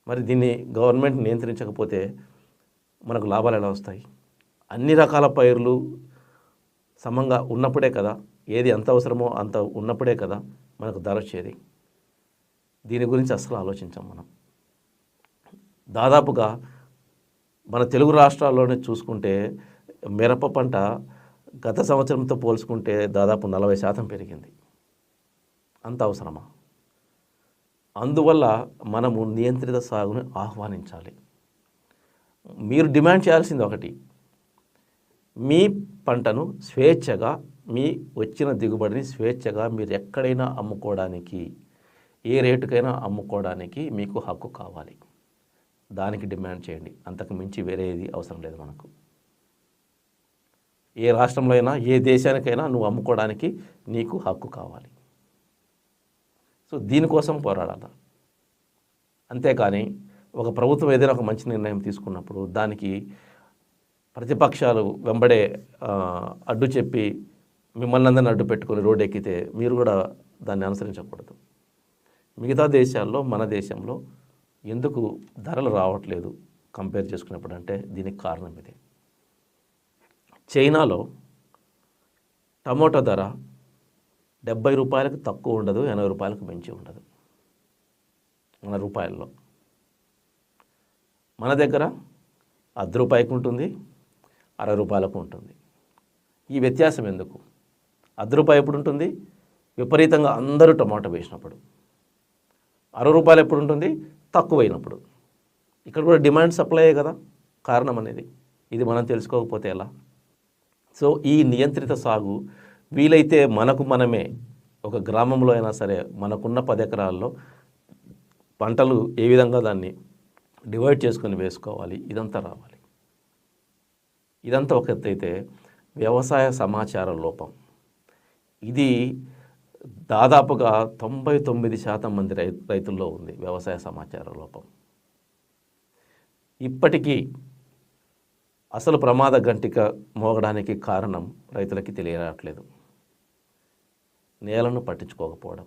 మరి దీన్ని గవర్నమెంట్ నియంత్రించకపోతే మనకు లాభాలు ఎలా వస్తాయి? అన్ని రకాల పైర్లు సమంగా ఉన్నప్పుడే కదా, ఏది ఎంత అవసరమో అంత ఉన్నప్పుడే కదా మనకు ధర వచ్చేది. దీని గురించి అసలు ఆలోచించాం మనం. దాదాపుగా మన తెలుగు రాష్ట్రాల్లోనే చూసుకుంటే మిరప పంట గత సంవత్సరంతో పోల్చుకుంటే దాదాపు 40% పెరిగింది. అంత అవసరమా? అందువల్ల మనము నియంత్రిత సాగుని ఆహ్వానించాలి. మీరు డిమాండ్ చేయాల్సింది ఒకటి, మీ పంటను స్వేచ్ఛగా, మీ వచ్చిన దిగుబడిని స్వేచ్ఛగా మీరు ఎక్కడైనా అమ్ముకోవడానికి, ఏ రేటుకైనా అమ్ముకోవడానికి మీకు హక్కు కావాలి. దానికి డిమాండ్ చేయండి. అంతకు మించి వేరే ఏది అవసరం లేదు మనకు. ఏ రాష్ట్రంలో అయినా, ఏ దేశానికైనా నువ్వు అమ్ముకోవడానికి నీకు హక్కు కావాలి. సో దీనికోసం పోరాడాలి. అంతేకాని ఒక ప్రభుత్వం ఏదైనా ఒక మంచి నిర్ణయం తీసుకున్నప్పుడు దానికి ప్రతిపక్షాలు వెంబడే అడ్డు చెప్పి మిమ్మల్ని అందరిని అడ్డు పెట్టుకొని రోడ్డు ఎక్కితే మీరు కూడా దాన్ని అనుసరించకూడదు. మిగతా దేశాల్లో మన దేశంలో ఎందుకు ధరలు రావట్లేదు కంపేర్ చేసుకున్నప్పుడు అంటే దీనికి కారణం ఇదే. చైనాలో టమోటా ధర 70 రూపాయలకు తక్కువ ఉండదు, 80 రూపాయలకు మించి ఉండదు మన రూపాయల్లో. మన దగ్గర 10 రూపాయలకు ఉంటుంది, 60 రూపాయలకు ఉంటుంది. ఈ వ్యత్యాసం ఎందుకు? 10 రూపాయలు ఎప్పుడు ఉంటుంది? విపరీతంగా అందరూ టమాటా వేసినప్పుడు. 60 రూపాయలు ఎప్పుడు ఉంటుంది? తక్కువైనప్పుడు. ఇక్కడ కూడా డిమాండ్ సప్లై కదా కారణం అనేది. ఇది మనం తెలుసుకోకపోతే ఎలా? సో ఈ నియంత్రిత సాగు వీలైతే మనకు మనమే ఒక గ్రామంలో అయినా సరే మనకున్న 10 ఎకరాల్లో పంటలు ఏ విధంగా దాన్ని డివైడ్ చేసుకొని వేసుకోవాలి, ఇదంతా రావాలి. ఇదంతా ఒక ఎత్తు అయితే వ్యవసాయ సమాచార లోపం. ఇది దాదాపుగా 99% మంది రైతుల్లో ఉంది వ్యవసాయ సమాచార లోపం. ఇప్పటికీ అసలు ప్రమాద గంటిక మోగడానికి కారణం రైతులకి తెలియరాట్లేదు. నేలను పట్టించుకోకపోవడం.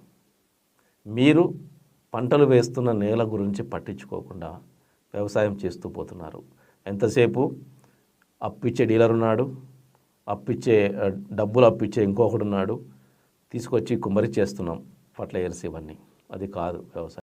మీరు పంటలు వేస్తున్న నేల గురించి పట్టించుకోకుండా వ్యవసాయం చేస్తూ పోతున్నారు. ఎంతసేపు అప్పిచ్చే డీలర్ ఉన్నాడు, డబ్బులు అప్పిచ్చే ఇంకొకడు ఉన్నాడు, తీసుకొచ్చి కుమ్మరి చేస్తున్నాం ఫర్టిలైజర్స్ ఇవన్నీ. అది కాదు వ్యవసాయం.